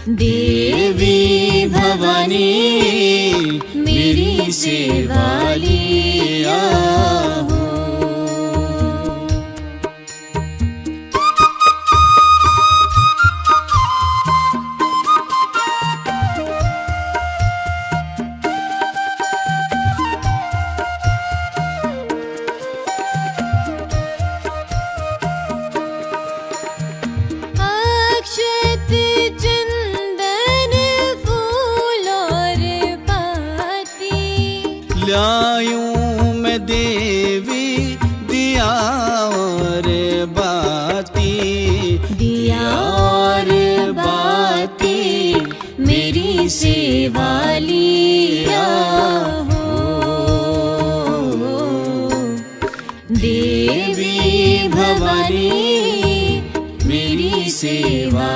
देवी भवानी मेरी सेवा लिया हो। लायूं मैं देवी दिया और बाती, दिया और बाती मेरी सेवा लिया हो। देवी भवानी मेरी सेवा